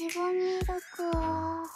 番楽は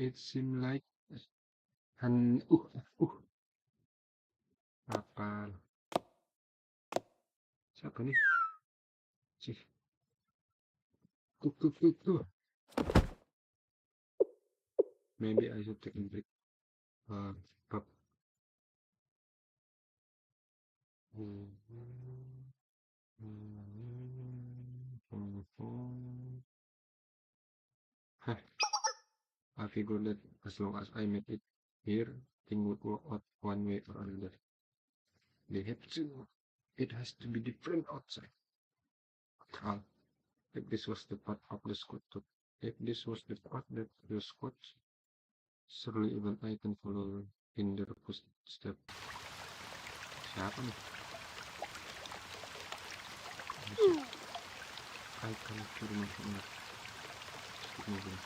It seems like apa? Siapa nih? Cih, tuh. Maybe I should take a break. But I figured that as long as I make it here, thing would work out one way or another. It has to be different outside. If this was the part of the squad, if this was the part that the squad, surely even I can follow in their footstep. Siapa nih? I can cure my finger. Mobil.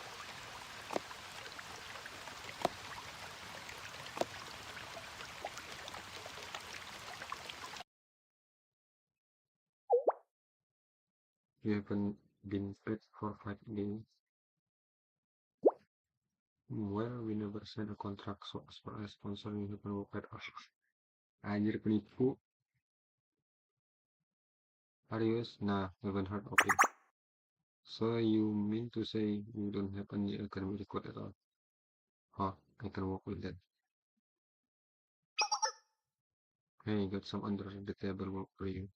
You haven't been paid for 5 days. Well, we never signed a contract, so as far as sponsor you haven't worked us. Anjir penipu. Arius, nah, haven't heard of it. So you mean to say you don't have any academic record at all? Huh, I can work with that. Hey, got some under the table work for you.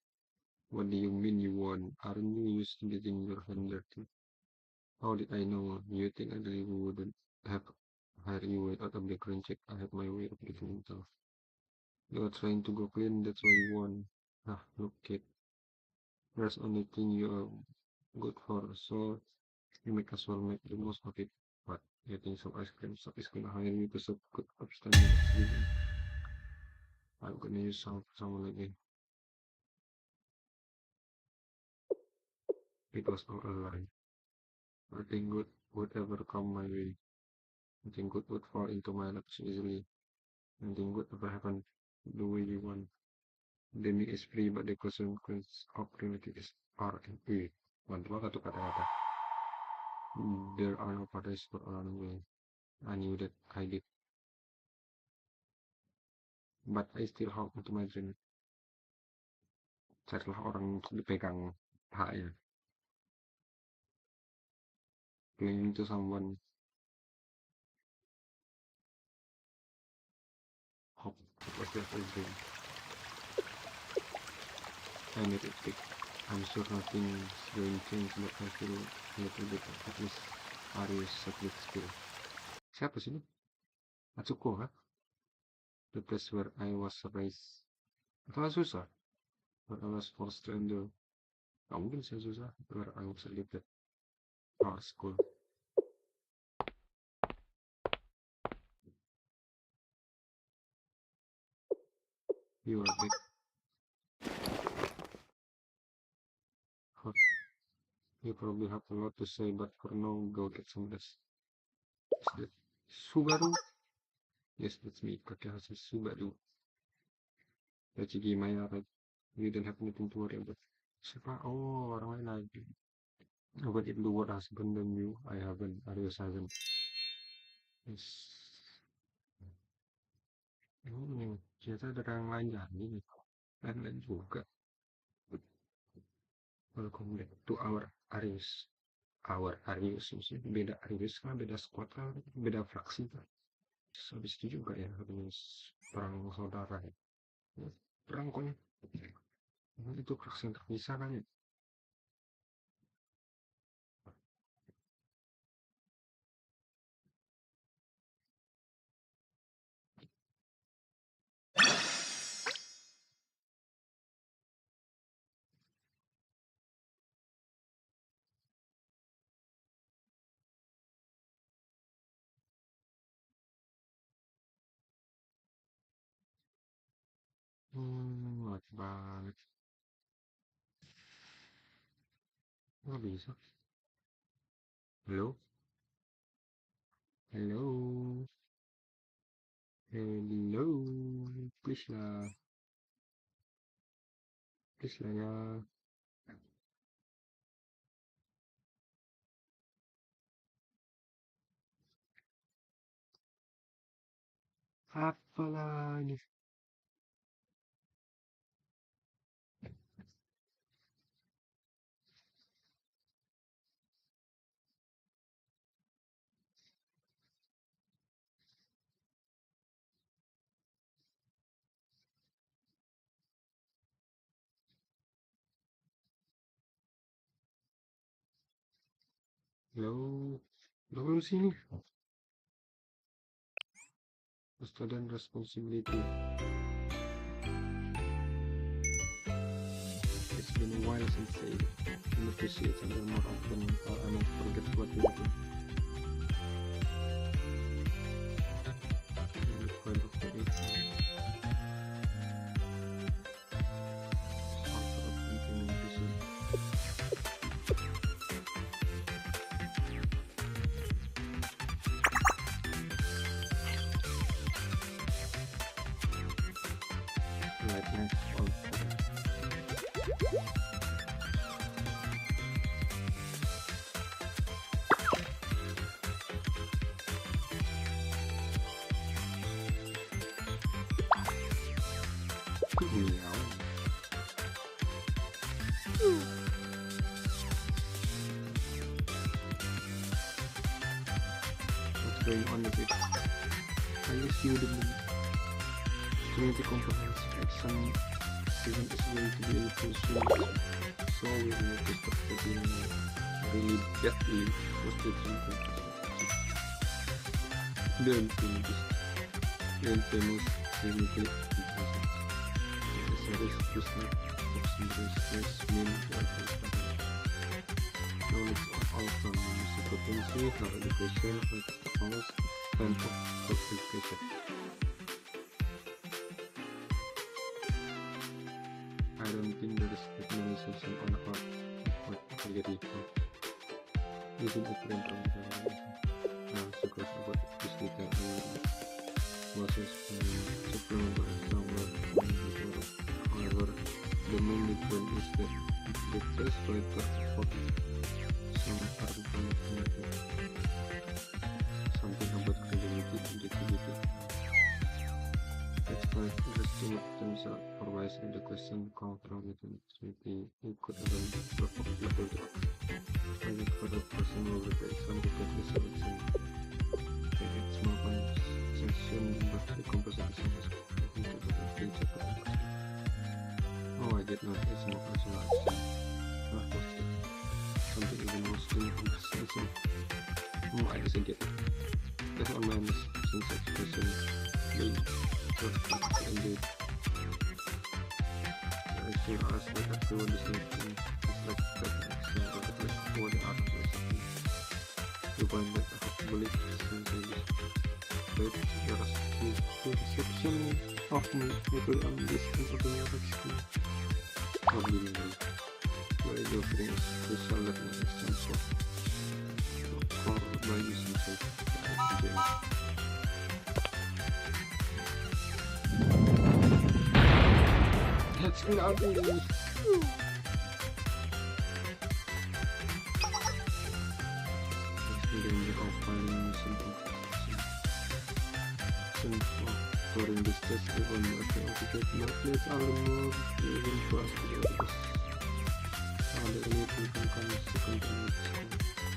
What do you mean you won? Aren't you used to getting your hand dirty? How did I know? You think I really wouldn't have hired you without a background check? I have my way of getting intel. You're trying to go clean, that's why you won. Ah, look kid. There's only thing you are good for, so you might as well make the most of it. But getting some ice cream shop is gonna hire you to serve good upstanding experience. I'm gonna use someone like me. It was all a lie. Nothing good would ever come my way. Nothing good would fall into my lap so easily. Nothing good ever happen the way you want. Dreaming is free, but the consequence of reality is R and E. Mantap banget tuh kata-kata. There are no paradise for all way. I knew that I did. But I still hold onto my dream. Carilah orang untuk dipegang haknya. Clinging to someone. Hope it was just a dream. I made it big. I'm sure nothing's going to change, but I feel a little bit at least Arius at least still. Siapa sih ini? Atsuko kah? The place where I was raised. Atau susah? Where I was forced to endure. Gak mungkin saya susah. Where I was educated. Art school. You are big. You probably have a lot to say, but for now, go get some rest. Is that Subaru? Yes, that's me. Kakehasa Subaru. Yachigi Maya, right? You don't have anything to worry about. Siapa? Oh, orang lain lagi. But in the word husband than you, I haven't. Arius hasn't. Yes. Ternyata ada orang lain lagi nih. Lain-lain juga. Welcome back to our Arius. Our Arius, maksudnya beda Arius kan, beda squad kan, beda fraksi kan. Habis itu juga ya, Arius perang saudara ya. Perang kok ya. Itu fraksi yang terpisah kan ya. Mati banget. Nggak bisa. Hello? Hello? Hello? Please lah. Please lah ya. Apalah ini? Hello? Belum sini. Trust dan responsibility. It's been a while since I need to see each other more often, or I might forget what we do. Lightness of meow. What's going on with it? I guess you the community comprehensive action event is going to be in full swing, so we need to start getting really badly frustrated. Don't finish. Don't finish. Really good. Series just like stress mean knowledge of outcome music potency, how education, knowledge, and of education. I don't think there is recognition on what terjadi. Using a friend from the secret about this detail process supplementary somewhere. However, the main difference is that the first letter of some argument something about credibility and objectivity. That's why the two terms are always in the question control within activity equal level to when the further person will replace some the selection. It's more concession, but the composition is into the future. Oh, I did not. It's more personal action. something even more sting conversation. I doesn't get it. That's on my sense expression. They and they I should ask that everyone is thinking it's like that action or the place for the art or something. You find that I believe since I just read your perception of me people on this open your experience. Ordinary. Where your brains visual learning extension for by using That's not easy. The danger of finding simple during this test even authenticated methods are more even for us to do this. Ada anything can come second time.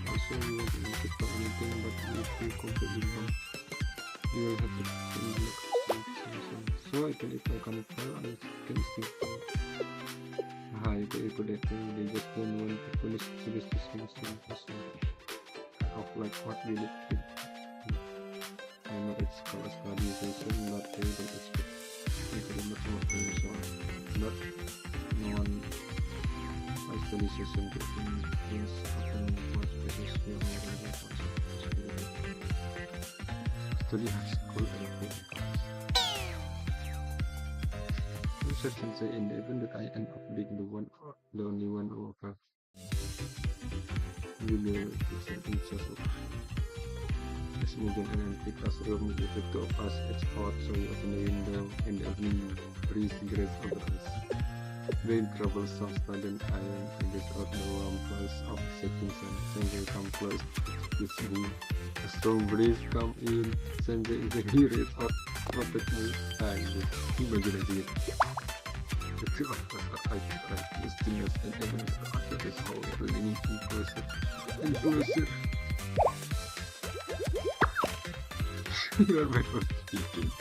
Also you want to make it for anything but if you completely wrong, you will have to look at something. So even if I can't tell, I can still tell. Itu they just don't want to punish this person of like what we did. I know it's called a study session, but they don't expect me to do much more but no one I study session to things happen for spaces study high school certain say in the event that I end up being the only one who have really certain social as moving and empty classroom with the two of us it's hot so we open the window and the evening breeze cigarettes over us. Rain troubles some student iron and get out the warm pulse of setting sun. Sanjay come close, it's me. A strong breeze come in. Sanjay is the hero out protect me. Imagine it. The two of us are occupied with stillness and even after this whole leaning closer and closer. You are my first speaking.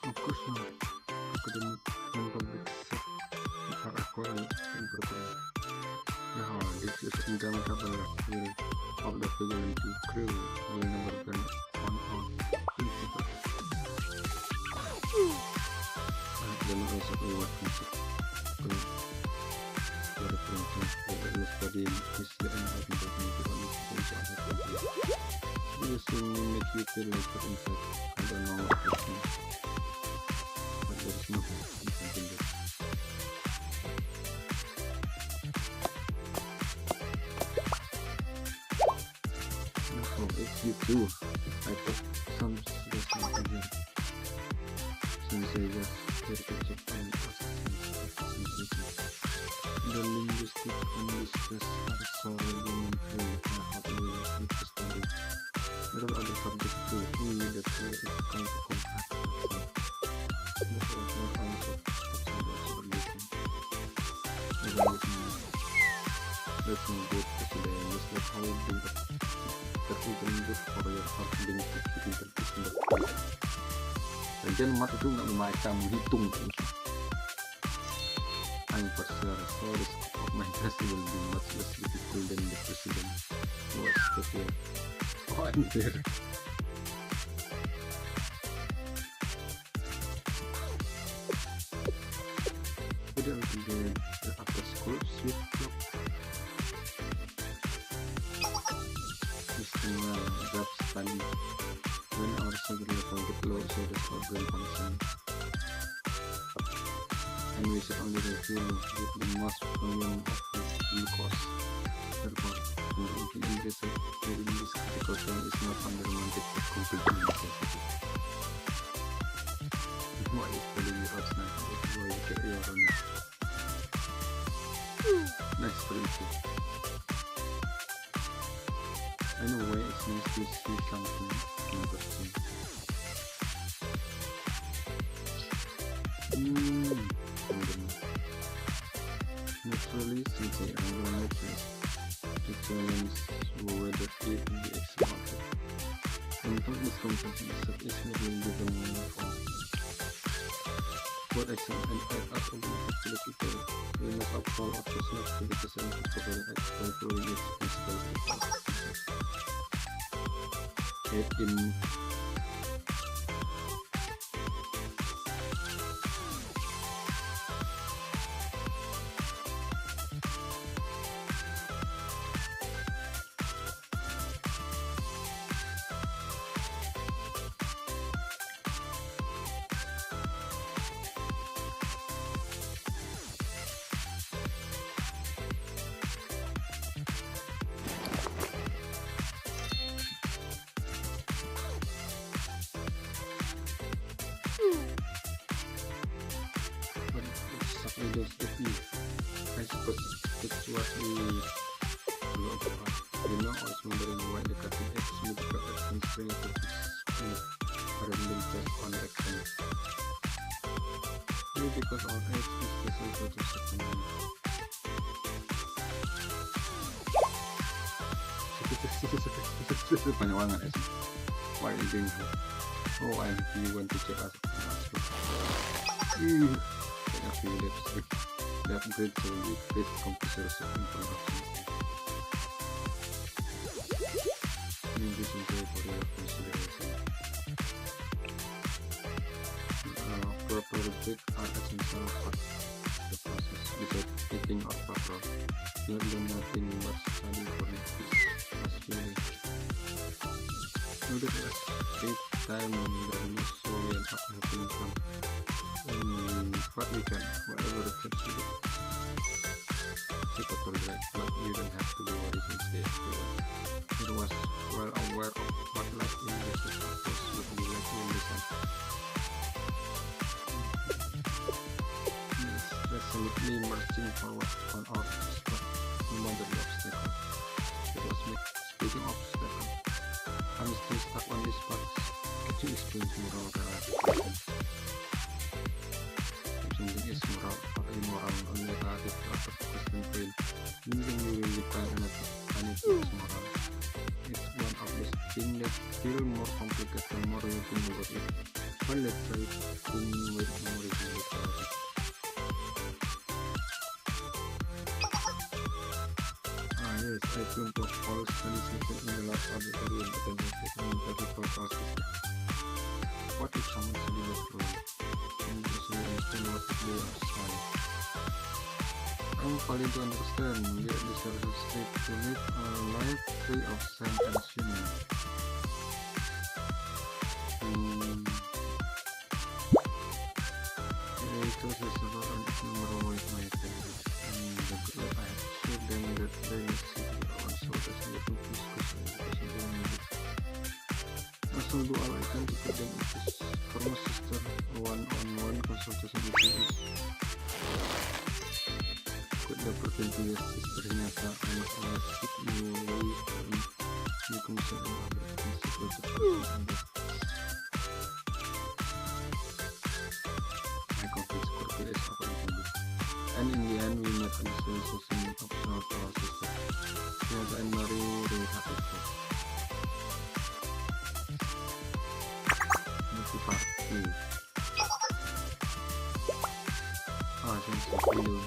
Of course not. Academic and public sector are equally important. Now, this is indomitable will of the vigilante crew will never be on principle. Dan also lewat musik dari perempuan dari study history and art and technical using make you feel like inside I don't know what it means but there is nothing you can do. So if you do I put some seriousness in here since I just very good and the linguistic and discuss are so elementary and how to use the study. There are other subjects too, only that way it kind of compact. This was not also observation. That's no good for today, just like how it being even good for your heart being keeping the dan dia mat itu nggak membaca menghitung I'm for sure source of my test will be much less difficult than the president was prepared. Oh, I'm there. We don't get the after school sweet club. Istimewa job study. When our salary level get low, so the program function. And we should only review with the most premium of the course. Therefore, the English agriculture is not under mandate of completely necessity. Why is the outside? Why you get your own? Next principle. I know why it's nice to see something another thing. Benar. Naturally, since the angle matters, determines whether it will be exported. Untuk this conversion is merely given from what exam and add up of the facility to we must uphold or choose not to be present to providing x by following its principle. In but it's those if you I suppose it's what we look at. You know, I was wondering why the cutting edge medical constraint is smooth rather than just on action. Maybe because our edge is special to certain banyak banget ya sih. Why you doing that? Oh, you want to check out I feel that great to be great computers and productions. Maybe something for your consideration. Proper break are essential part of the process. Without eating or proper, you learn nothing but study for this as feeling. Notice as take time dan so we end up having fun. What we can, whatever it takes to do. Take a tour guide, but you don't have to be worried and stay everywhere. It was well aware of what life in the course would be like in the sun. Yes, resolutely marching forward on our spot, no matter the obstacle. It was me. Speaking of obstacle, I'm still stuck on this part. Could you explain moral relative? Something is moral or immoral on the relative of question point. Meaning you will define anything is moral. It's one of those things that feel more complicated the more you think about it. But let's try thinking with more reason about it. Yes, I think of all studies in the last auditorium attended in the protocol system. What if someone studied that role? And also understand what they are saying. I'm failing to understand yet this is a state to live a life free of sin and shame. It was a sort of innumerable with my attendance, and the good I had showed them that they must see also as a little discussion because they needed. Also do all I can to put them into for my sister one-on-one consultation with me. Could the pretentious sister nyata anak oleh sip new way you consider other consequences of that. My complete score is according to this. And in the end, we met a solution optional for our sister. Nyata and Mary really happy for. Part 2. Since you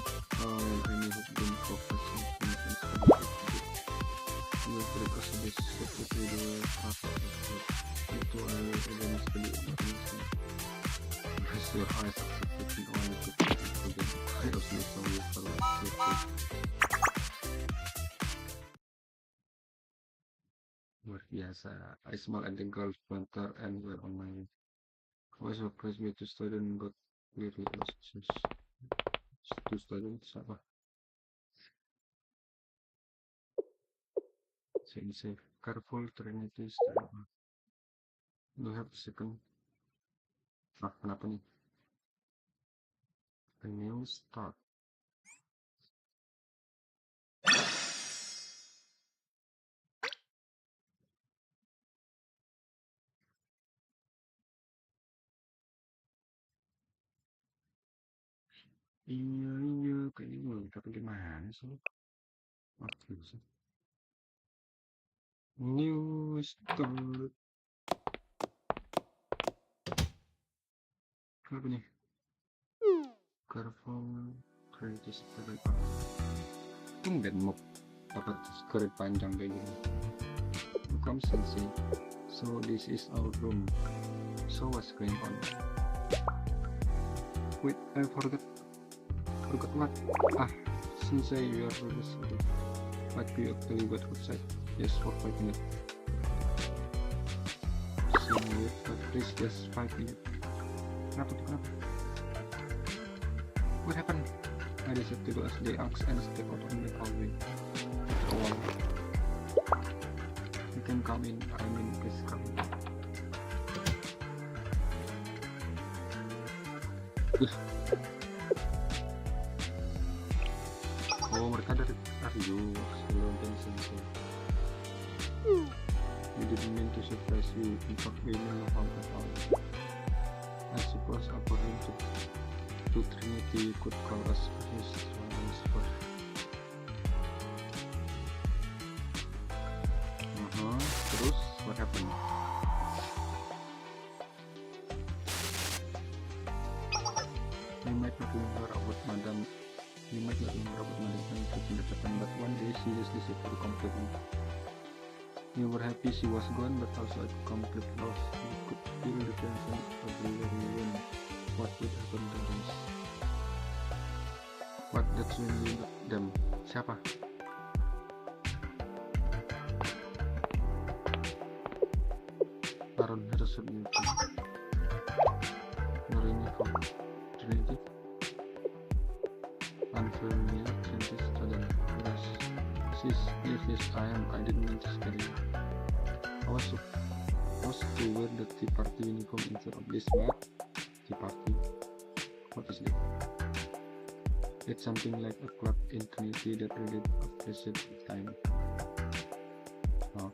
and I hope don't focus on things you will take us to this separate video after itu I will even study information. As your eyes are taking on to put it together, I also saw you for this. Luar biasa. I smile at the golf planter and were on my way. Was surprised me to student but really lost to students apa? Stay safe, careful, Trinity, stay up. You have a second. Kenapa nih? A new start. Iya, kayaknya gue tapi gimana sih? Oke sih. News terbaru. Apa nih? Careful, kritis terbaik. Tumben mau dapat skrip panjang kayak gini. Come sensei. So this is our room. So what's going on? Wait, I forgot what? Ah, sensei, you are really sorry. But we actually got outside. Yes, for 5 minutes. Seeing you, but please just 5 minutes. Kenapa? What happened? I decided to do as they asked and step out on the hallway. After a while, you can come in. I mean, please come in. Oh, mereka dari sebelum sensei. We didn't mean to surprise you. In fact, we know how at all. I suppose according to Trinity, you could call us his transfer. Terus, what happened? You might not remember about Madam and pendekatan, but one day she just disappeared completely. You were happy she was gone, but also a complete loss. You could feel the tension everywhere you went. What would happen to us? But that's when you met them. Siapa? Aaron Harrison itu. Norini from Trinity. Unfamiliar Trinity student. Yes, I didn't mean to scare you. I was supposed to wear the tea party uniform instead of this, but tea party? What is it? It's something like a club in Trinity that really appreciates time. Oh.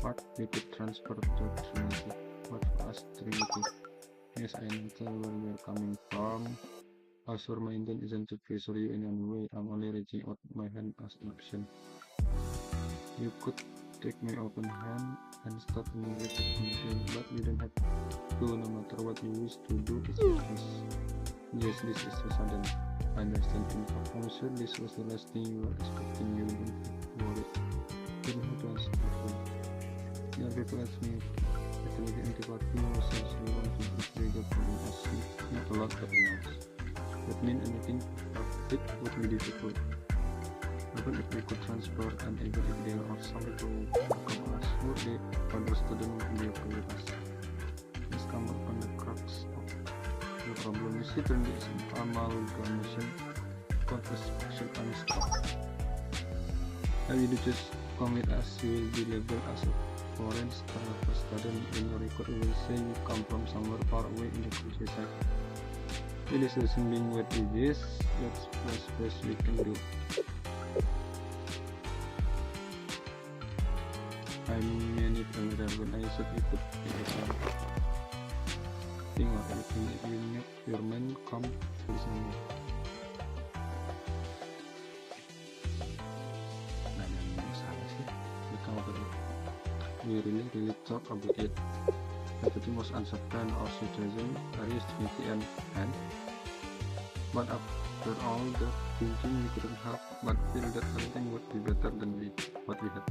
What? We could transfer to Trinity. What for us, Trinity? Yes, I know where we're coming from. I sure my intent isn't to pressure you in any way. I'm only reaching out my hand as an option. You could take my open hand and start a new relationship, but you don't have to. No matter what you wish to do, it's yours. Yes, this is so sudden. I understand. I'm sure this was the last thing you were expecting. You don't worry. You don't have to answer the phone. Yeah, people ask me. Actually, the anti-party was essentially want to be triggered for us. Not a lot, but enough. That mean anything it would be difficult. Even if we could transfer and even if there are some to welcome us, would the other student be okay with us? Let's come upon the crux of the problem. You see, turn this amalgamation, confession and stuff. How you do just come with us, you will be labeled as a foreign student. In your record, you will say you come from somewhere far away in the countryside. It is doesn't mean what it is. That's the best we can do. I mean it earlier when I said you could take a time. Think of everything if you make your man come to this number. Nah, yang masalah sih, we come over it. We really talk about it. Everything was uncertain or situation, various and but after all the thinking, we couldn't help but feel that something would be better than what we had.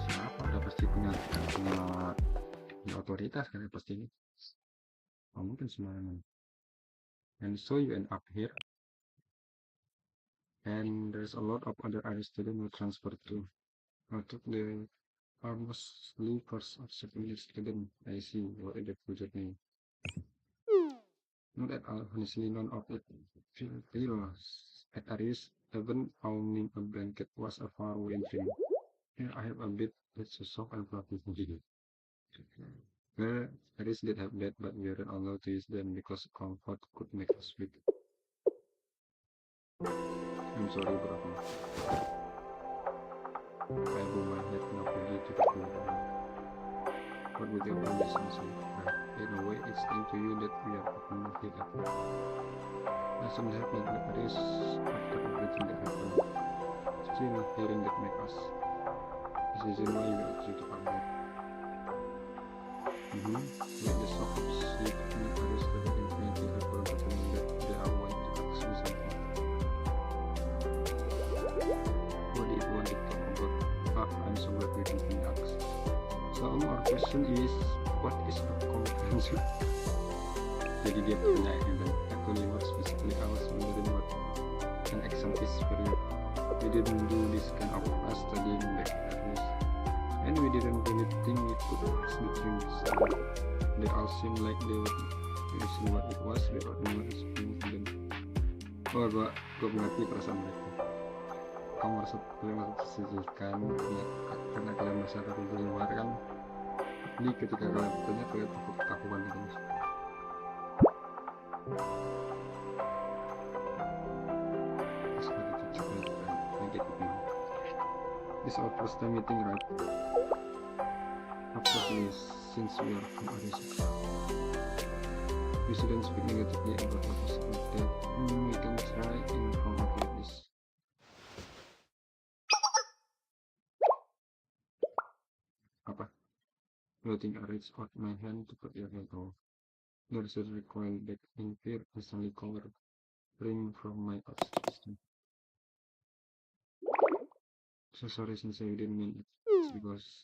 Siapa? Udah pasti punya otoritas kan ya pasti ini. Oh, mungkin sembarangan. And so you end up here. And there's a lot of other Irish students who transfer too. I took the almost first or second year student. I see what is the future name. Not at all, honestly, none of it feels at Aris. Even owning a blanket was a faraway dream. Here I have a bit that's so soft and fluffy. Well, Aris did have that, but we weren't allowed to use them because comfort could make us weak. I'm sorry, bro. I bow my head and apology to the poor girl. What would the apology say? In a way, it's saying to you that we are open here after. I shouldn't have neglected this after everything that happened. Still, hearing that make us. This isn't why we actually to come back. When the shock of sleep me arrested in 20 April happened that they are want to ask me something. What do you want to talk about? I'm so glad we didn't ask. So our question is, what is a comprehension? Jadi dia pertanyaan dan actually what specifically I was wondering what an exam is for you. We didn't do this kind of studying back at least. And we didn't really think we could ask the things. They all seemed like they were using what it was without anyone explaining to them. Wah, gue mengerti perasaan mereka. Kamu merasa tersisihkan ya, karena kalian merasa dari luar kan. Jadi ketika kalian bertanya, kalian takut ketahuan gitu. This is our first time meeting, right? Of course it is, since we are from Arizona. We shouldn't speak negatively about what was that. We can try in front of you this. Apa? Floating a reach out my hand to put your head off. There's a recoil back in fear instantly covering from my outstretched hand. So sorry since I didn't mean it. It's because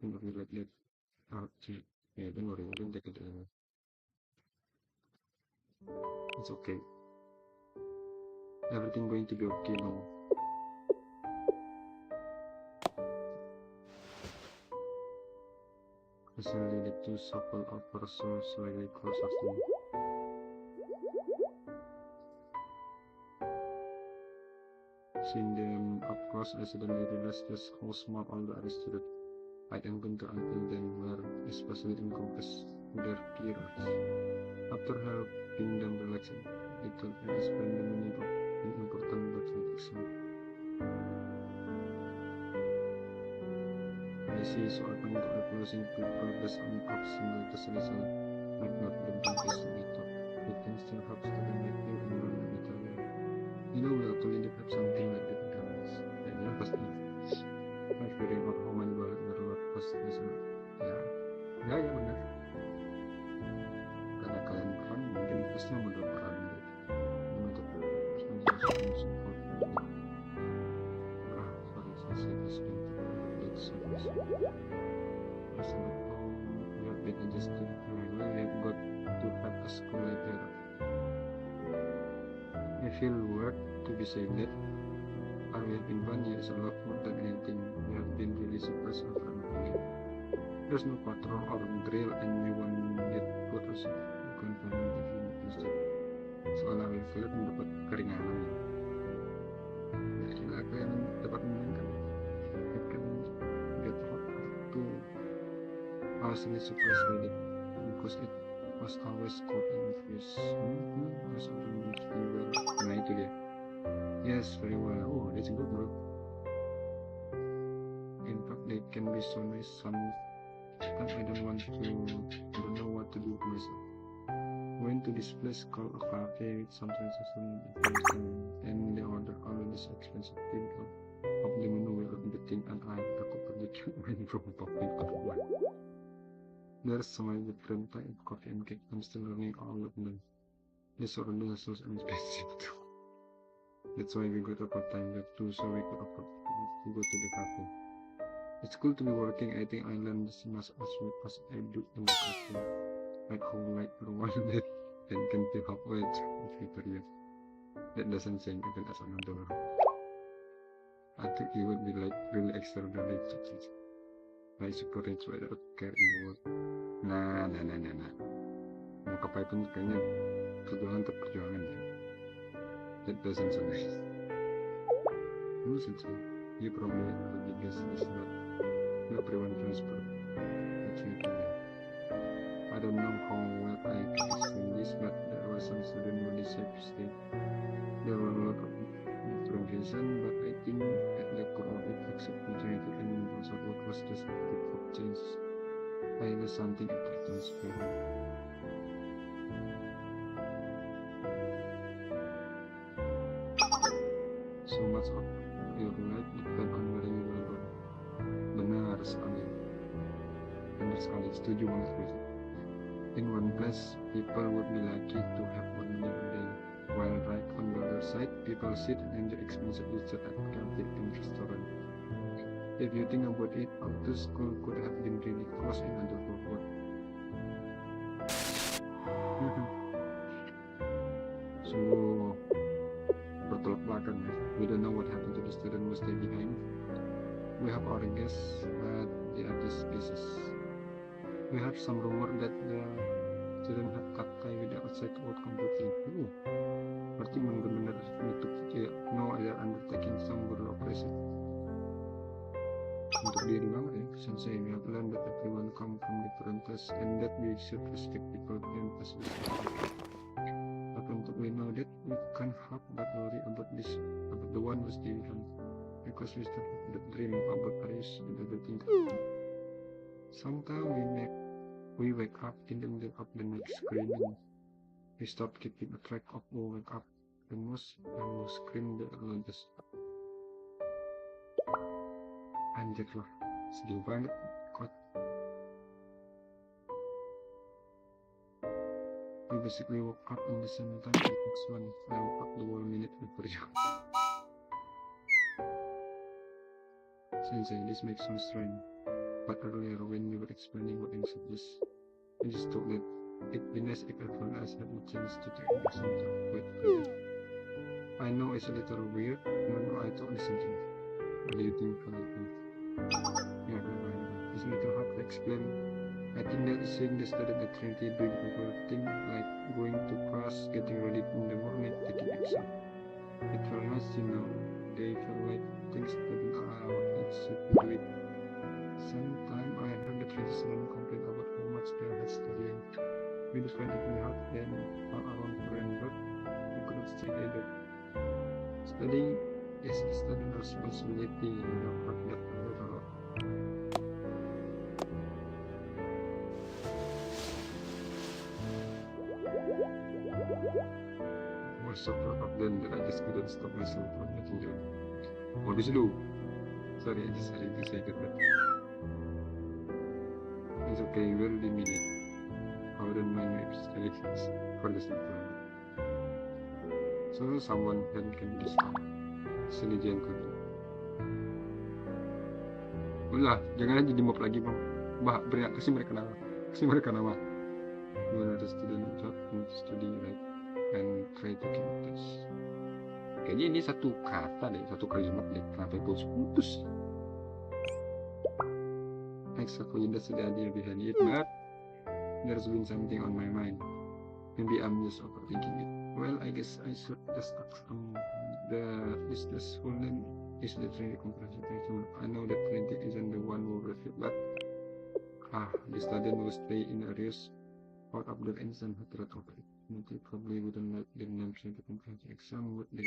think of you like that. Yeah, don't worry, I don't take it anymore. It's okay. Everything going to be okay now. Suddenly the two shuffle over so slightly closer to me. Seeing them up close, I suddenly realized just how small all the arrested I'd encountered until then were, especially in comparison to their clear eyes. After helping them relax a little, I explained the meaning of an important but vague exam. I see, so I find the revolution prepared based on of single resolution might not be the best method. It can still help students like you and learn a little way. You know, we actually have something like that in campus. Ya, pasti. I'm feeling out how many balik berluar pas di sana. Ya benar. Karena kalian peran, mungkin pasti yang udah peran gitu. Untuk sorry, saya service. Personal home, we have been adjusting. We have got to have a school later. I feel weird to be saying that. We have been 1 year a lot more than anything. We have been really surprised after nothing. There's no patrol or drill and we won't get photos of confinement if you instead. Soalnya kalian mendapat keringanan ya. Jadi kalian dapat menangkan. You can get hot to. I was really surprised with it because it was always cold and fierce. I was often well. Nah itu dia. Yes, very well. Oh, that's good, bro. In fact, they can be so nice sometimes. I don't know what to do with myself. Went to this place called a cafe with some transaction and they order all this expensive thing of the menu without the thing and I could predict when from talking about one. There's so many different type of coffee and cake. I'm still learning all of them. This order is so expensive too. That's why we got a part-time job too, so we could afford to go to the cafe. It's cool to be working. I think I learned as much as I do in the cafe. Like how like one that then can feel halfway through the period. That doesn't sound even as an adult. I think it would be like really extraordinary to teach. Like super rich without care in the world. Nah. Mau ke Python kayaknya perjuangan tetap perjuangan ya. That doesn't sound nice. You should say. You probably already guess this, but everyone transport. That's me too. I don't know how well I can explain this, but there was some student who decided to stay. There were a lot of differentiation, but I think at the core of it accepting was or what was just a bit of change. I was something important spelling. So much of your life depend on whether you will learn. Benar sekali. Benar sekali. Setuju banget gue. In one place, people would be lucky to have one meal a day, while right on the other side, people sit and enjoy expensive dessert at cafe and restaurant. If you think about it, all the school could have been really close in adulthood. So, bertolak belakang ya. We don't know what happened to the student who stayed behind. We have our guess, but they are just guesses. We have some rumor that the student had cut tie with the outside world completely. Berarti benar-benar itu ya, no other undertaking some good operation. Untuk diri banget ya, since we have learned that everyone come from different places and that we should respect people and possibilities. But untuk we know that we can't help but worry about this, about the one who's different, because we still have the dream about Paris and everything. Sometimes we wake up in the middle of the night screaming. We stop keeping a track of who wake up the most and who scream the loudest. Anjir loh, sedih banget kok. We basically woke up in the same time as the next one. I woke up the whole minute before you. Sensei, this makes me strange. But earlier when you were explaining what anxiety is, I just thought that it'd be nice if everyone else had the chance to take the center. Wait, I know it's a little weird, when I thought this something. What do you think about it? Yeah, it's a little hard to explain. I think that seeing the student at Trinity doing everything like going to class, getting ready in the morning, taking exam. It felt nice, you know. They felt like things that are it should do it. Sometimes I heard the Trinity student complain about how much they had studying. We just find it hard then all around Greenberg. We couldn't stay either. Studying is a student responsibility, you know, but that matters a lot. I was so proud of them that I just couldn't stop myself from making them. Modus lu. Sorry, I just had to say that. It's okay, we'll be meeting. I wouldn't mind if study for the same time. So someone can discover. Sini jangan kan. Udah, jangan aja di mob lagi bang. Beriak kasih mereka nama. You are the student job to study right and try to keep this. Kayaknya ini satu kata deh, satu kalimat deh. Kenapa putus? Exactly, that's the idea behind it, but there's been something on my mind. Maybe I'm just overthinking it. Well, I guess I should just ask is this full name is the Trinity Comprehensive. I know that Trinity isn't the one who refused, but the student will stay in areas out of their instant hatred of it. Trinity probably wouldn't let their names in the comprehensive exam, would they?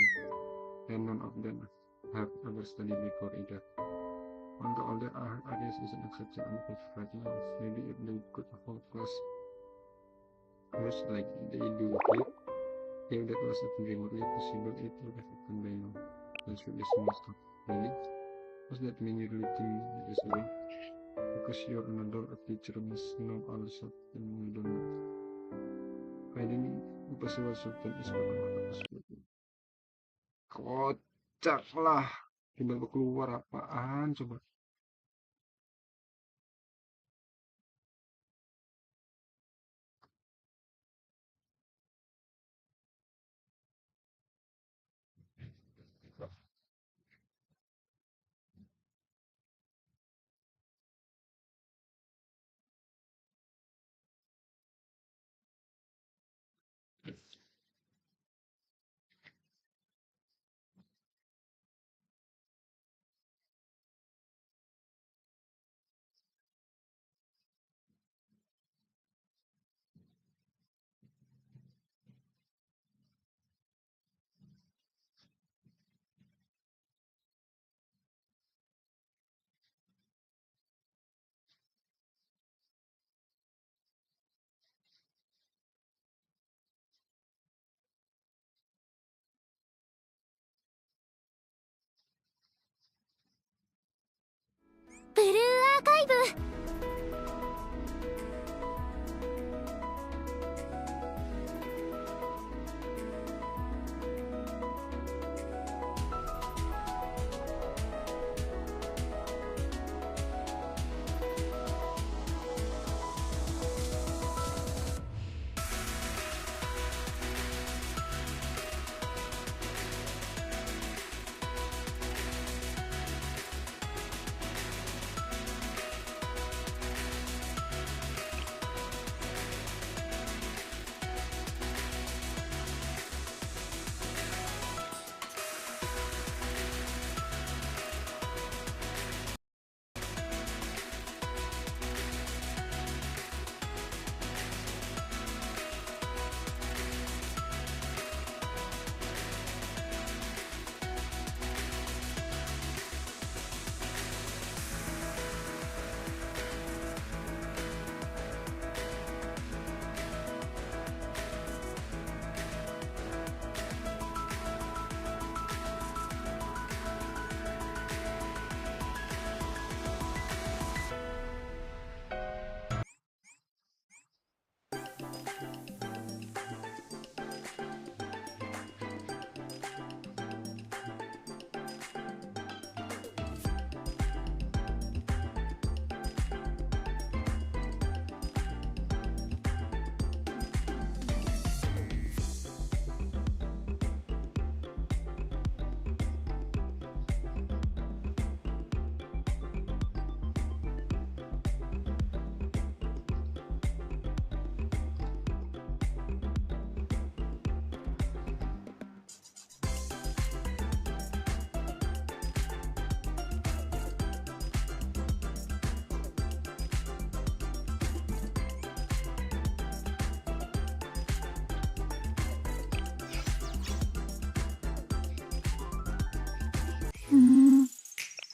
And none of them have ever studied before either. On the other areas is an exception on page right now. Maybe if they could hold class like they do here, if that was even remotely possible, it would have happened by now. That's what the small stuff. Really? Does that mean you really think it is way? Because you're an adult, a teacher must know all the stuff and you don't know. Finding impossible something is part of the possibility. Kocak lah. Tiba-tiba keluar apaan coba.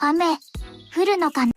雨降るのかな。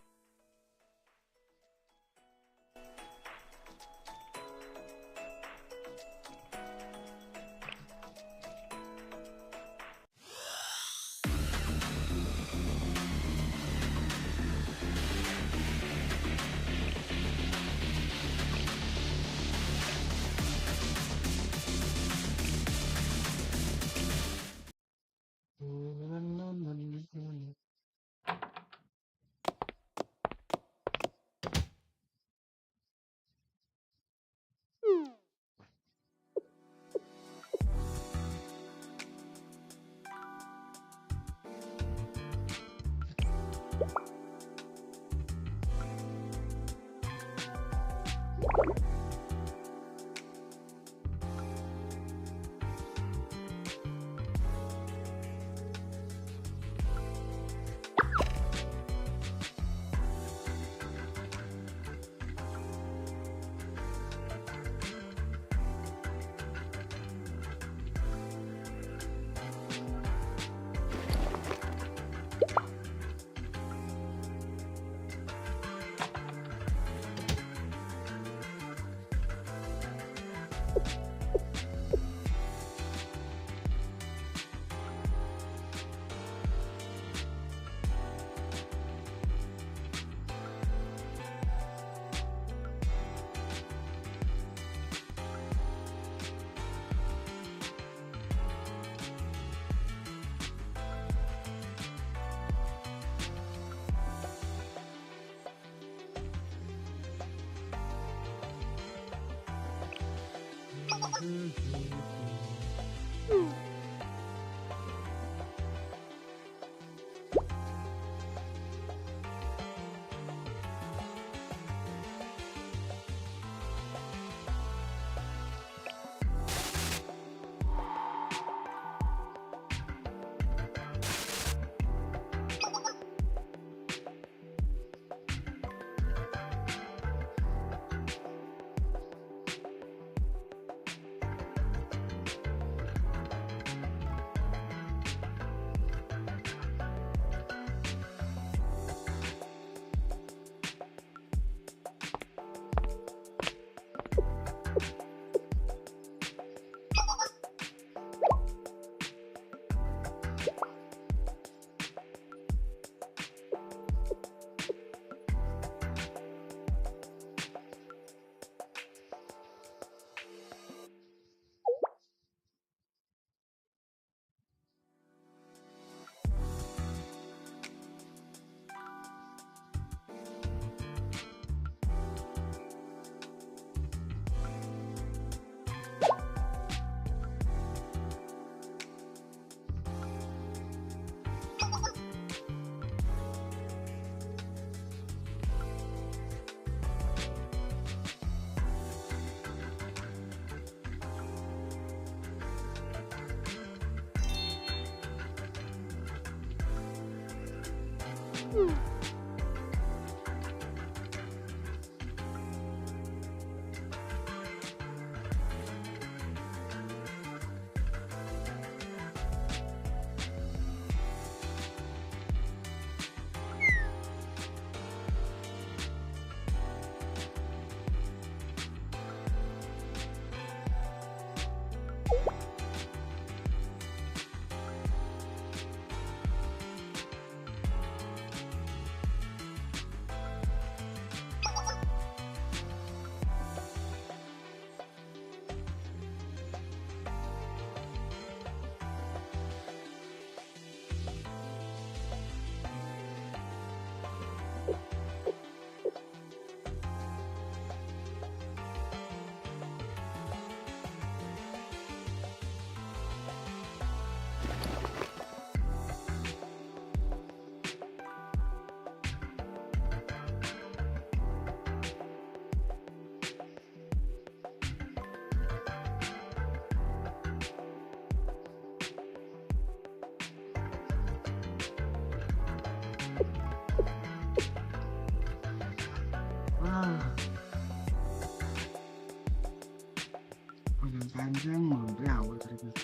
Panjang belum dari awal ternyata.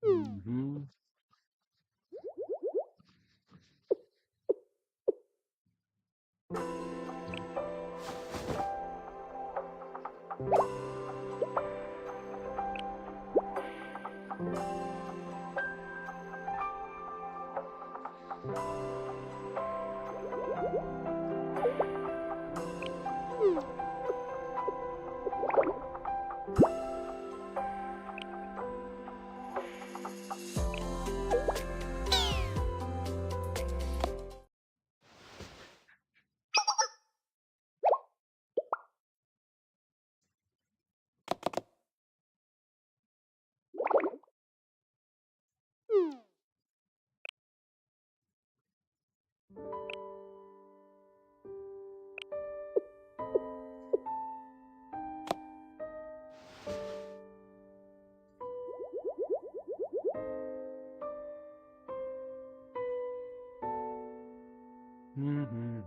Mhm. Mhm.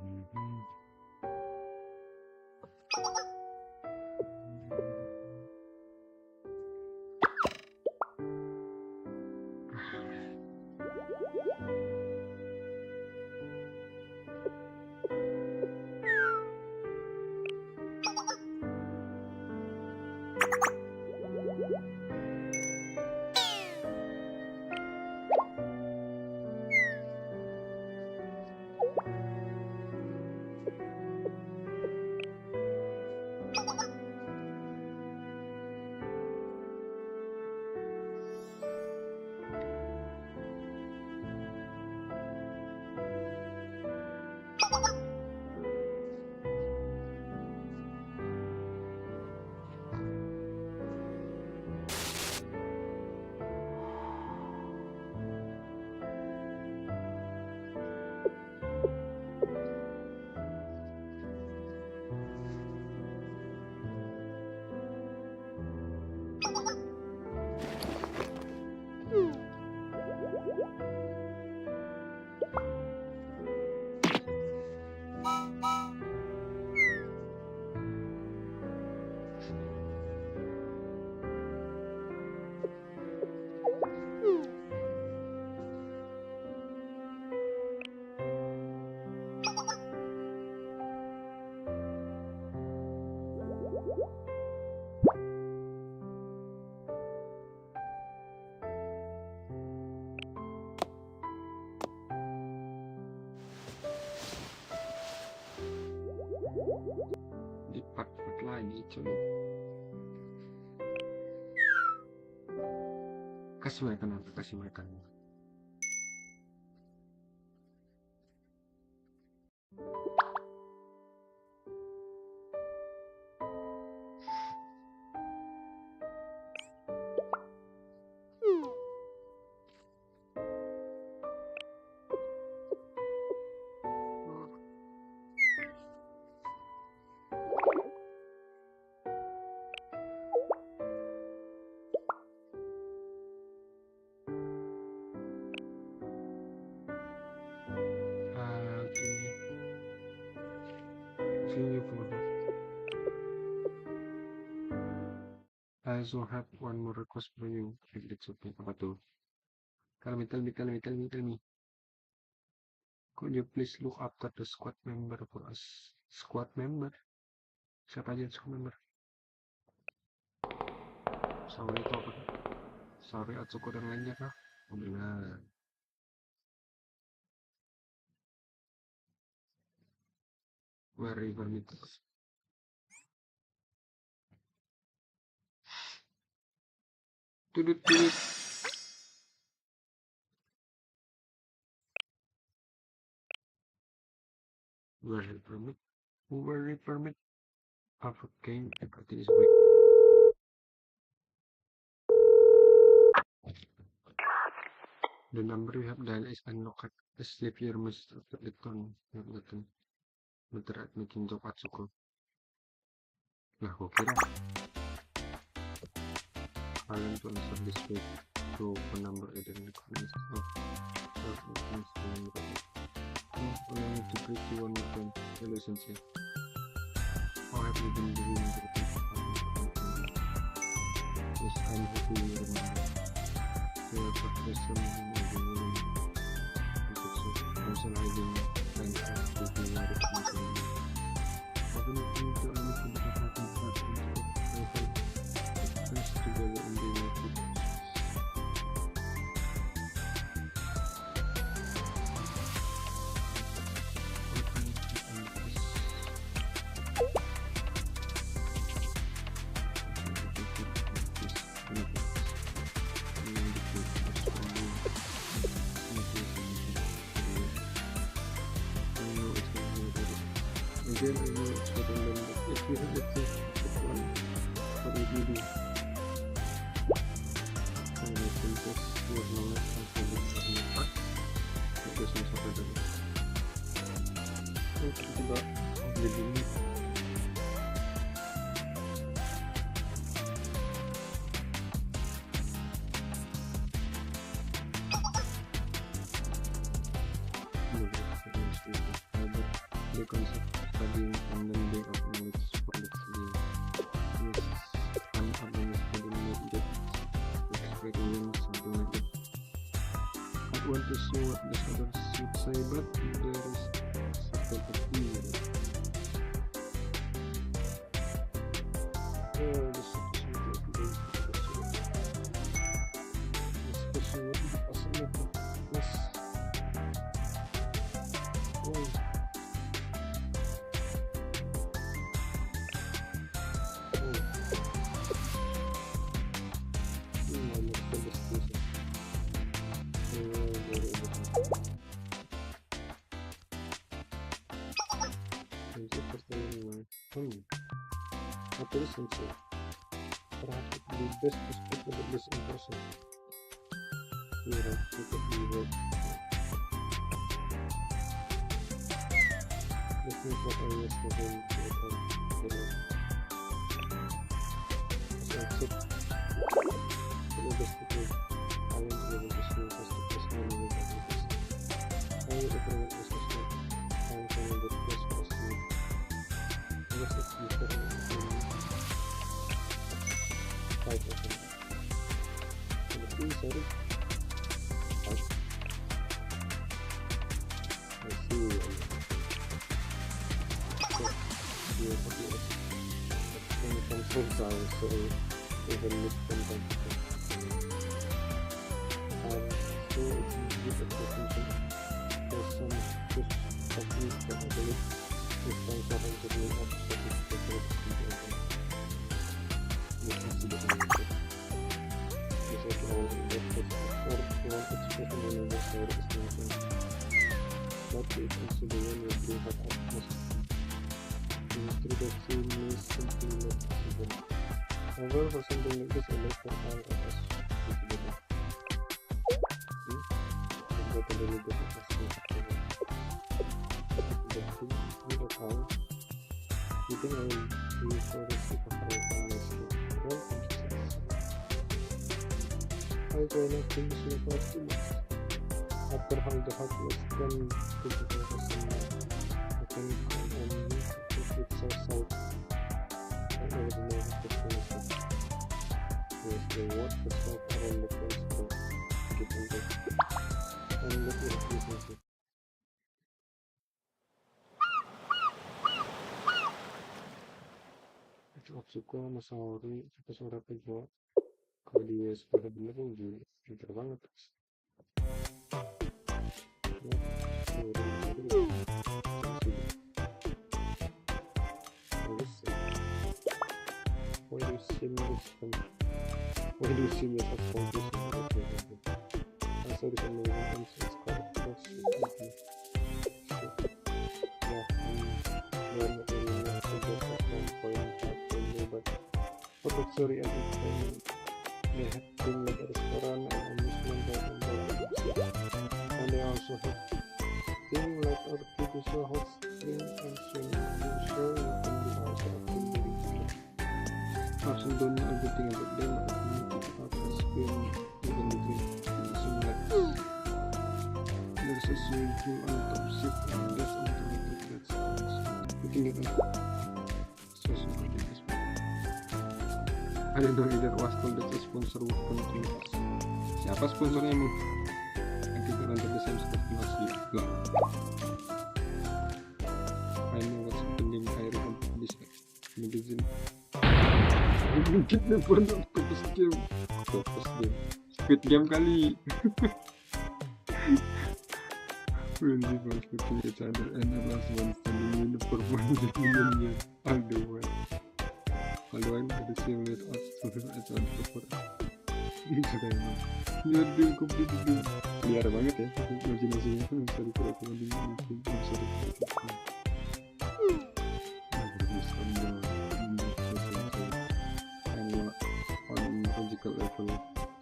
Dipart-part lagi coba. Kasih makan apa? Kasih makan. Okay. See you for that. I also have one more request for you. If it's okay. Apa tuh? Tell me. Could you please look after the squad member for us? Squad member? Siapa aja squad member? Sorry itu apa? Sorry Atsuko dan lainnya kah? Oh, benar. Very permitted. Tudut. Very permit. Very permit. Of a game. Everything is weak. The number you have dialed is unlocked. Sleep your message after the tone. Better at making joke Atsuko. Lah, kok kira kalian to answer this way to a number either in the comments or allow me to greet you one more time. Hello, Sensei. How have you been doing in the past? Yes, I'm happy you remember. kayak profesor also hiding fantastic harus misalnya tapi nanti itu ada pendekatan first together in the united again I know it's better than that if you have the first one what would you do and I think this was not something that you have it doesn't suffer them so tiba begini the concept studying and learning of knowledge for the study is unadministrated experience something like that. I want to see what the others should say but there is certain opinion. The situation today especially the possibility yes. Apa is sincere? Perhaps it would be best to speak about this in person. You have to get the word. This is what I was going to attend. As I said, for the best to do, I won't be able to see just the personal with this. I will open up this question. I am going to get this question. Unless it's before sorry. I see. When it comes to sound, so even with content. So it's easy to attention. There's some tips techniques that I believe is important to do up to the you can see the benefit. This is all invested for one expression in the side is mentioned. But we consider one with the hot atmosphere. Instead of seeing me simply not possible. However, for something like this, I like for all of us to be together. I've got a little bit of a space together. The thing we account, you think I will use for the sake of our family. Well, I try not to miss my part too much. After how the heart was done to the person, I can count on you to put yourself out. I already know what the place is. Yes, the what the stuff around the place to get in there. And look at the business. Aku suka Masaori, suka suara kedua. Kalau dia sudah bener pun juga pintar banget. Why do you see me as confusing? I'm sorry for my answer. It's quite close. Yeah, I'm not really know about that 1.5 but for the story at the time, they have been like a restaurant and amusement park and they also have things like artificial hot spring and swimming pool show and they also have been very good. Also don't know everything about them, but I think it's hard to spin even between swimming like there's a swimming pool on top ship and there's automatic that's awesome. We can get a special this one. I don't know either was told that the sponsor would come to us. Siapa sponsornya emang? I think under the same circumstances lah. I know what's happening. I read this magazine. Mungkin never not Octopus game. Squid Game kali. When people shooting each other and the last one standing in the performance million Although the same with us to each other for you're doing completely liar banget ya imajinasinya. Sorry for recommending sorry on logical level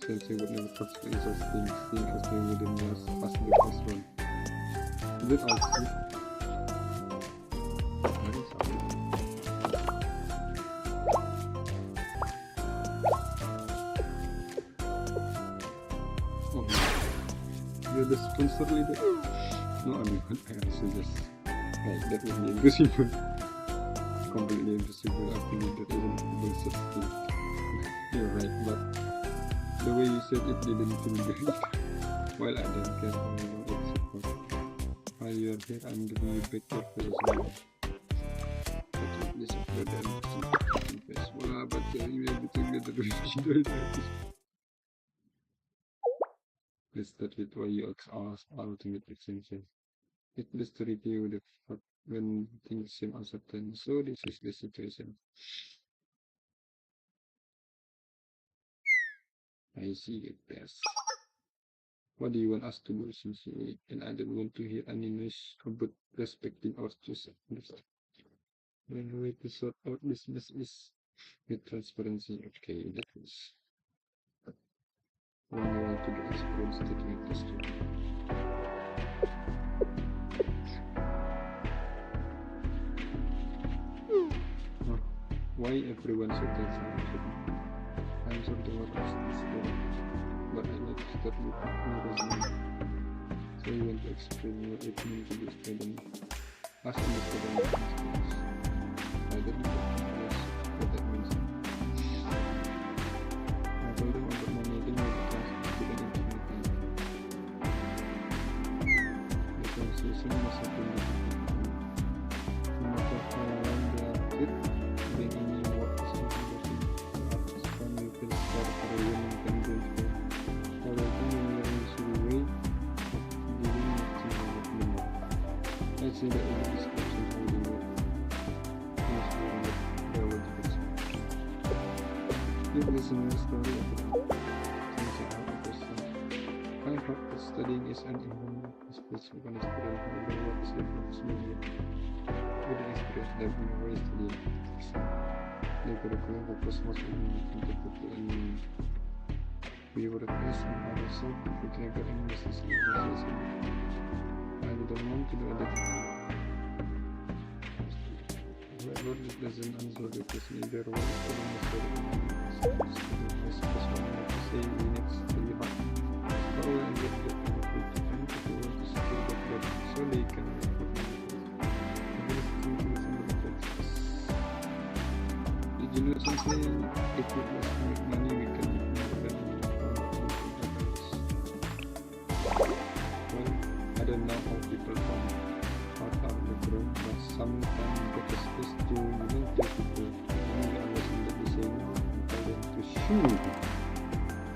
since we would never touch the interesting thing as they within us past the first one. Is it also? Very sorry. Oh, you're the sponsor leader. No, I mean, I also just like that would be impossible. Completely impossible. I think that isn't even such thing. You're right, but the way you said it didn't feel good. While I don't care how long it's supposed. While you're here, I'm giving you back your personal. But at least I've got the face. Wow, but you will be together with you. Let's start with why you asked ultimate extension. It is to review the fact when things seem uncertain. So this is the situation. I see it best. What do you want us to do, sincerely? And I don't want to hear any noise about respecting our choice. The way to sort out this mess is with transparency. Okay, that is. When you want to get experience taking a test. Why everyone so tense? I'm sorry to what ask this story, but I like to start with no reason. So you want to explain what it means to be a student? Ask me the student experience. I don't know what that means. I told them about my meeting with the class student infinity. The translation must have been difficult. No matter how long they are fit, being any work is introduction. When you feel scared for a woman can go for however you learn to the way of giving it to the woman. I see that in the description of the word. If listening to the story of the things that happen to yourself, I hope that studying is an environment space for an student who will what is the purpose media. With the experience them in a way studying. The curriculum focus most on interpreting and we were placed on ourselves if we can get any message in the I don't want to do anything. Whoever doesn't answer the question either way is the one I suppose one have to say we need to study hard. How will I get that kind of time if we want to secure that job so they can make what they need. Did you know something? If we just make money, we can make more than others. Well, I don't know how people from out of the group, but sometimes the best is to unite people. When I was in the same room, and tell them to shoot.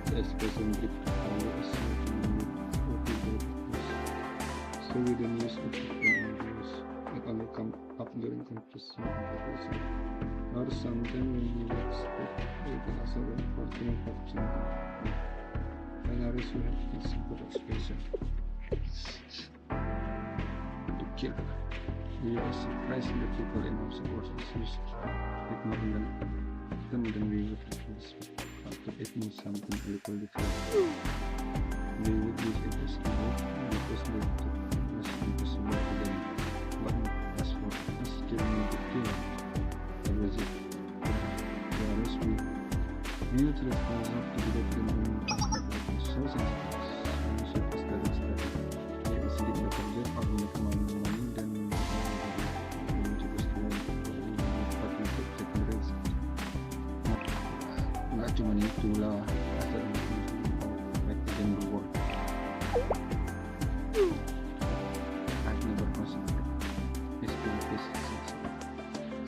The expression grip power is making what we do. So we don't use it in English. It only come up during competition and or sometimes when we expect we can also run for 25%. And I wish we have this simple expression. To kill. We are surprised that people in our courses use it more than we would expect. After it means something a little different. They would use it as a word because they took less impossible to them. But as for us killing the kill, was it? Whereas we knew to the response to be that the moment was so sensitive, we should study. Dia sedikit bekerja or make money dan cukup setelah dapat untuk generasi. nggak cuma itulah, ada back again the world. I've never considered this practice.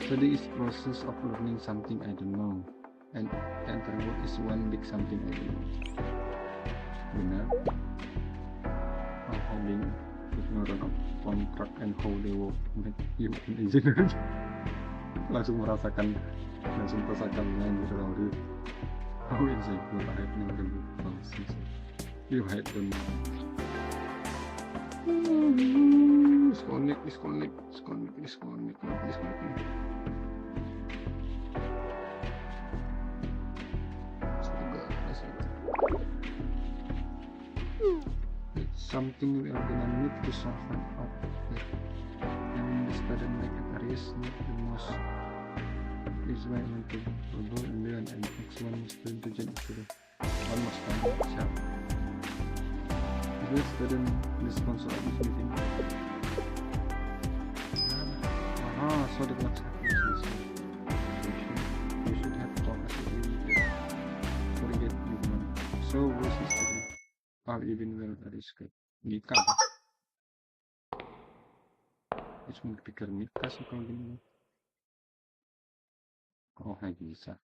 Study is process of learning something I don't know, and enter work is one big something I don't know. Benar. How being ignorant of contract and how they work make you an engineer. langsung merasakan lanjut. How insecure I have never been since you had them. Disconnect. It's something we are gonna need to suffer out there. And when the student like at risk need the most. This is why I want to go and learn and X1 student to join today. One more time, siap. Is the student the sponsor of this meeting? So the next business. You should have taught us that you forget you want. So where's the student? Or even well at risk. Nikah. It's mau pikir nikah sih kalau gini. Oh, Nagisa.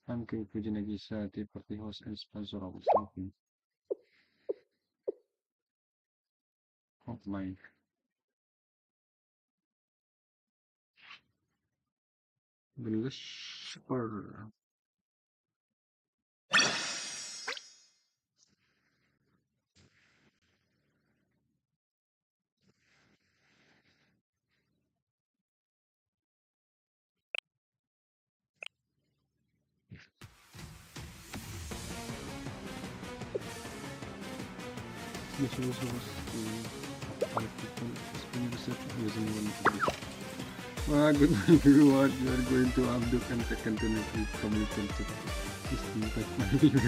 Thank you, Puji Nagisa, the party host and sponsor of this meeting. Oh my. Whisper. This was people spend research using one today. Wah, good morning everyone. You are going to update and second to next communication. This impact my finger.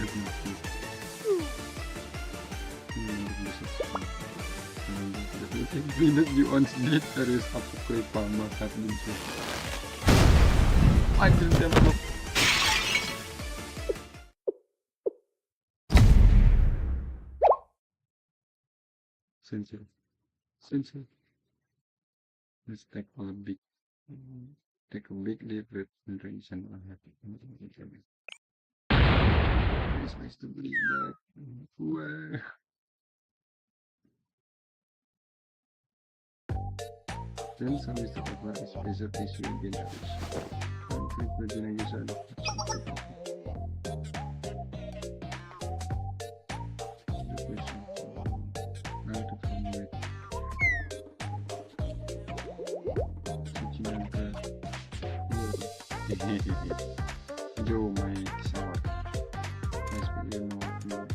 Minute you on snake there is up to Pama happening. I didn't develop. Sensor. Let's take a big leap with narration on happy. It's nice to believe that. Wow. Then some is the cover is pressure tissue again. Conflict vaginization. Joe, my sour. Yes, but you know what you are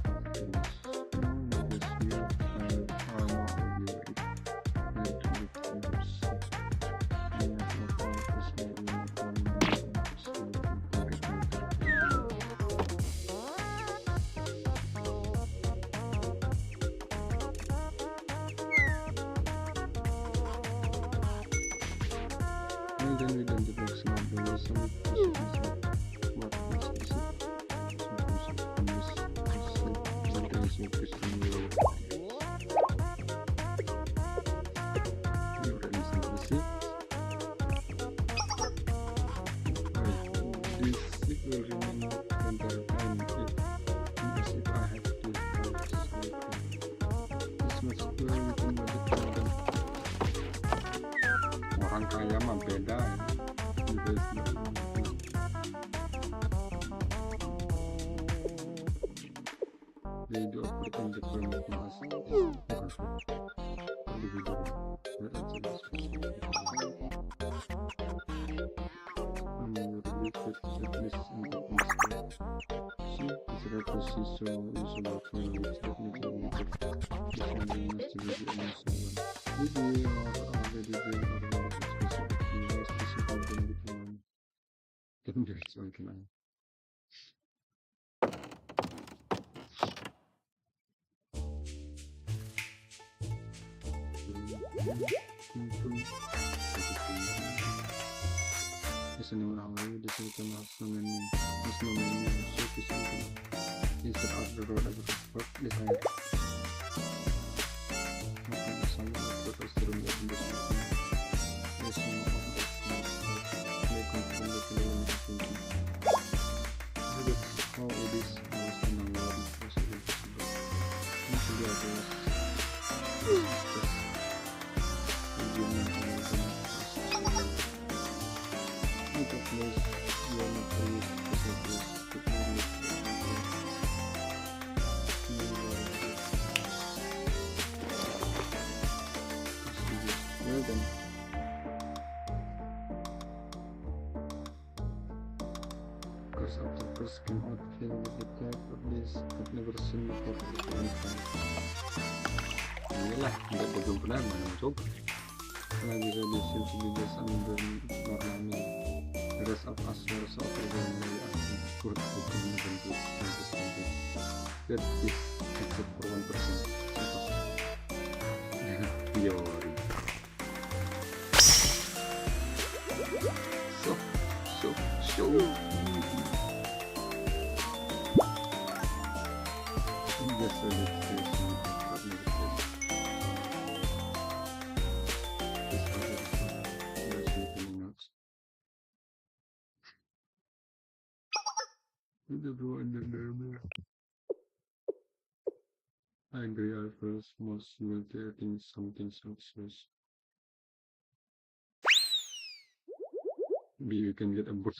then we don't develop some of the some what is this? Orang kaya mah beda ya. They do operate in different class. As anyone already, this item has no menu, so this item is out the road as a work designer. Nothing is some of the room that in this system. There's no object may confirm the feeling of thinking. That's how it is most in the world possible. Usually I guess it's just a human element. It's a place you are not used to say this, but only well then. Because octopus cannot feel the type of this I've never seen before at the same time. Iyalah, belum pernah mencoba. Lagi saya disini juga sambil normal. The rest of us were so overwhelmingly asking for opening the book and the something. That is except for 1%. Theory. So. Just a little I agree, I first most guilty I think something success. Maybe you can get a book.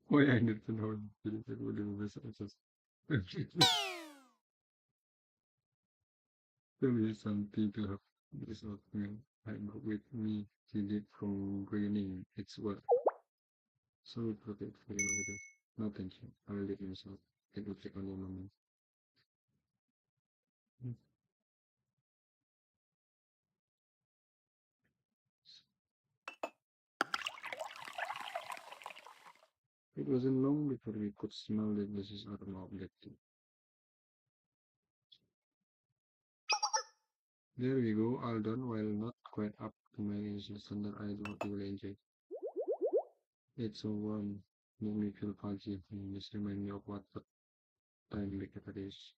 Why I need to know it would be best success. Tell me something to have this opening. I got with me, he did from greening. It's what so protect for you. No thank you. I will leave myself. It will take only a moment. It wasn't long before we could smell that this is aroma objective. There we go, all done, while not quite up to my usual standard. I do hope you will enjoy. It's so warm, make me feel fuzzy, and this reminds me of what the time like it is.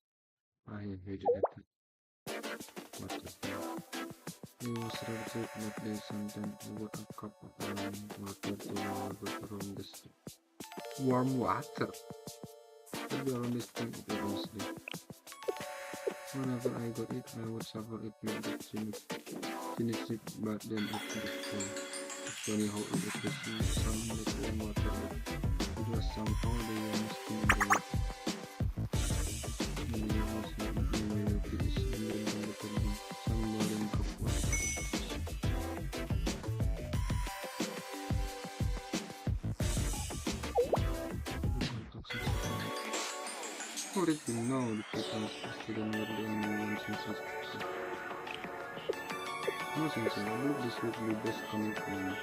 I hated it. What the hell? It was rather but there's something about a cup of warm water to water around this warm water. To be around this thing, it was whenever I got it, I would suffer it with the finish it, but then it was full. It's funny how it was some little water. It was somehow the youngest thing in the world. And it was not really finished, and then the little some more than cup water. How did you know the people didn't know the anyone since it's no sense, I believe this would be best coming from me.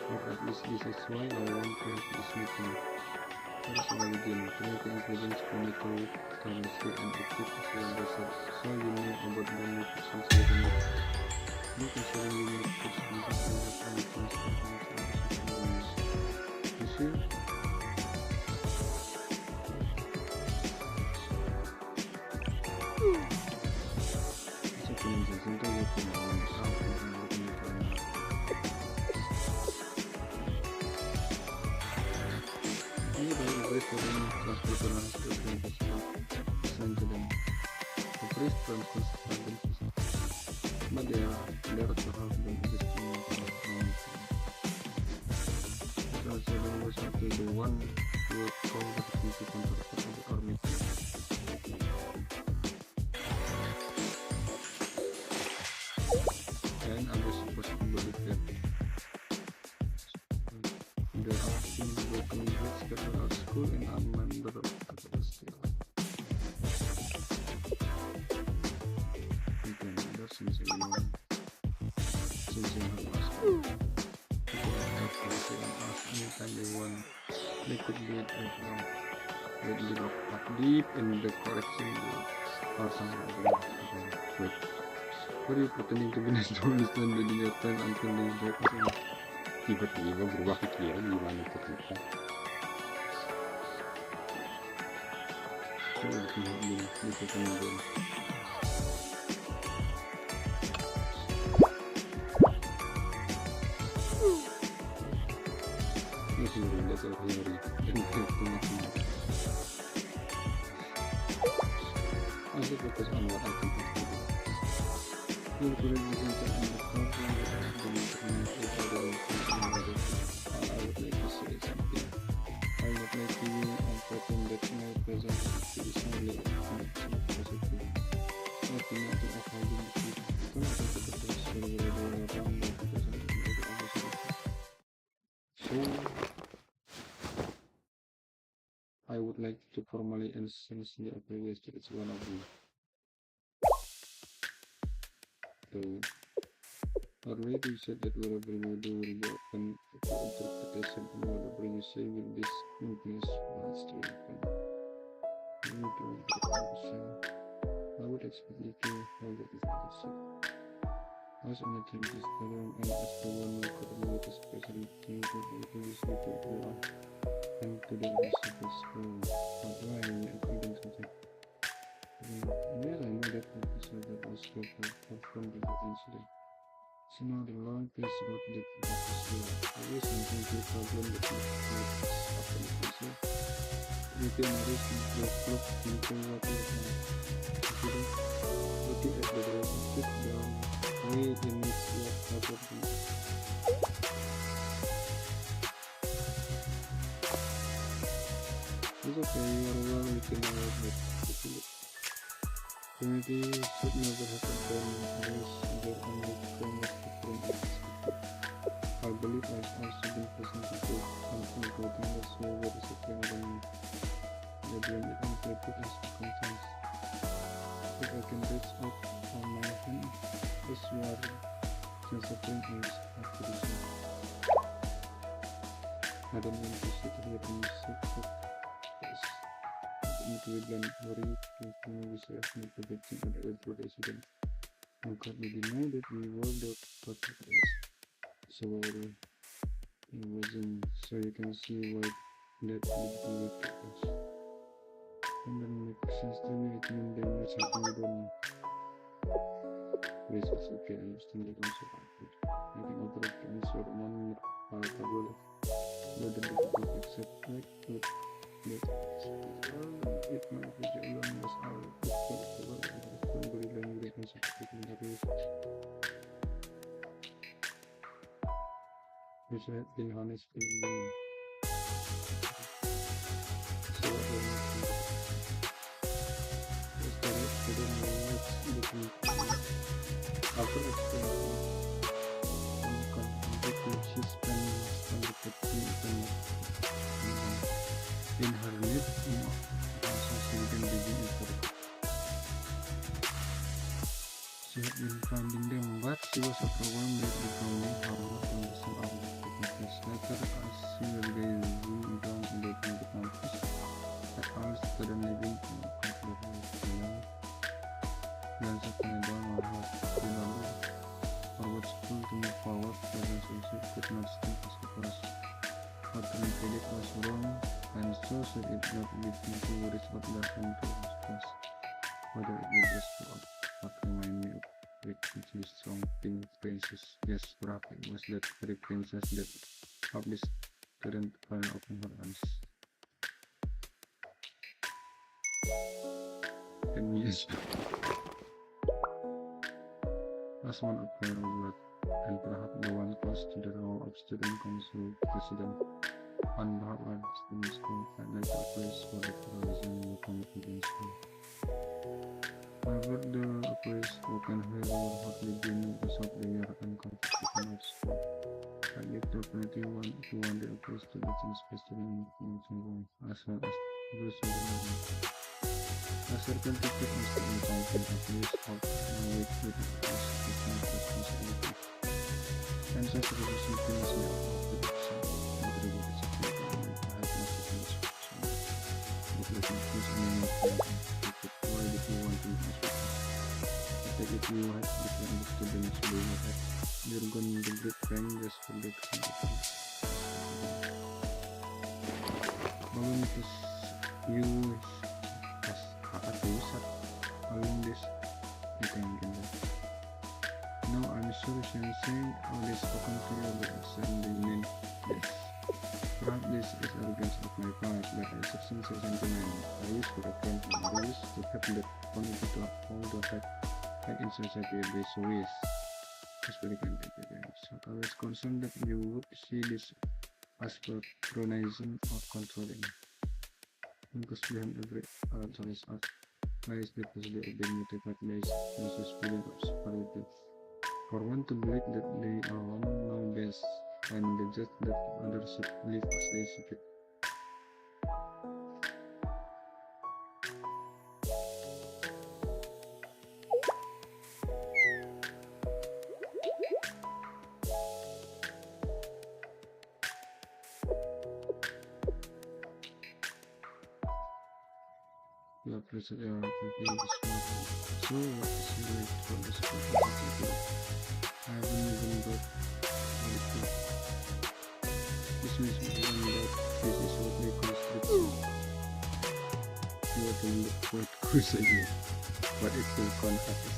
Or at least this is why I want to have this meeting. First I begin, trying to intelligence monitor currency and active as well as so you know about the new persons living it. You considering you need to see the kind of anything you see? But there are to have the existing it also was up to the one who called the security control of the army. And I was supposed to believe that there are things broken bricks that are at school and I'm member of the still. Okay, that's since anyone since you have asked people have to ask anytime they want they could do it right now. But you look up deep in the collection or something like that. Wait. What are you pretending to be nice to understand within your time until they break us in? tiba-tiba berubah pikiran gimana tuh kita. Coba dilihat di tekan masih rendah sehari dan teman-teman masih fokus on what I can do. You're going to be on the problem I would like to say something. I would like to you and pretend that my presence is only positive. Nothing to avoiding the future. Come on, take the first so I would like to formally and sincerely apologize to each one of you. So, earlier you said that whatever you do will be open to interpretation and whatever you say will be influenced by strength. I would expect you to hold it as a as anything is alone and as the one who coordinates especially to the people and to the recipients who are trying according to that. Yes, I know that episode that was from the incident. So now the long piece about the episode. I wish something to problem that you after the episode. You can notice the clock into what you have. Looking at the relationship down way in which you have happened. It's okay, you are well within our head. Community should never have unless their only promise to bring expected. I believe I've also been present to take something regarding the soul where the suffering than me. I blame it on people as circumstance. If I can reach out on my hand, this war, the suffering is after the soul. I don't want to sit here and sit up. Yes. Into dan worry to bisa predicting the president. How can we deny that we were the protagonist? So it wasn't. So you can see why that would be with us. And then makes sense to me. It means there was something we don't know. Which is okay. I understand the concept of it. I can operate any sort of money. But the difficult accept like that. It might be the alone was our language seperti itu. Bisa been honest feeling. So after explaining she spent in her need associated living effort. She had been finding them, but she was overwhelmed with becoming harder and the sun of the campus. Later, as she was gazing down into the campus, at all student living in a couple of years then suddenly down on her remember forward school to move forward, the relationship could not stand as it was. What communicated was wrong, and so should it not lead me to worries what happened to us. Whether it would just what remind me of frequently strong pink princess. Yes, perhaps it was that very princess that helped this student finally open her eyes. 10 years as one of her blood, and perhaps the one close to the role of student council president. On Harvard Student School and later a place for the terrorism and confidence school. However, the place open here were hardly been without the year and competition of school. I get the opportunity to one day a place to get in space to the information as well as those who do. A certain teacher must be invited at least out and wait with the responsibility. And such a responsibility is not if you have different students, you're going to get just forget baluntus use as pusat balundis ditangkin. No, I'm sorry saying all this open to you but sending mean this. Perhaps this is arrogance of my part, but I substance sentiment. I used to repent and I used to have that quality to hold the fact in society this ways. So I was concerned that you would see this as patronizing or controlling. Because behind every choice art lies the possibility of being motivated by this feeling of superiority. For one to believe that they alone know best and they just that others should live as they should. You appreciate your activity. So what is your life for this people? I haven't even got this means even that this is what they call scripture. You have to look for crusade, but it will contact us.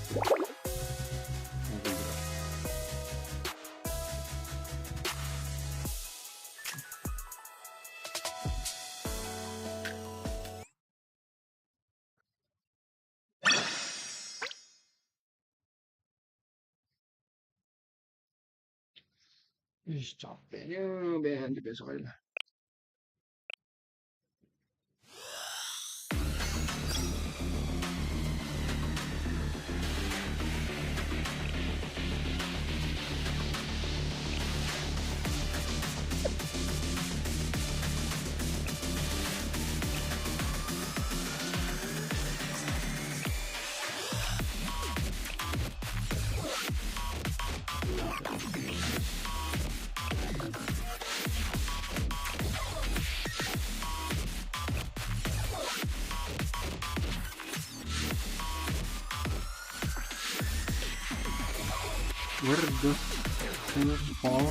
Capeknya nanti besok aja. Where does it fall?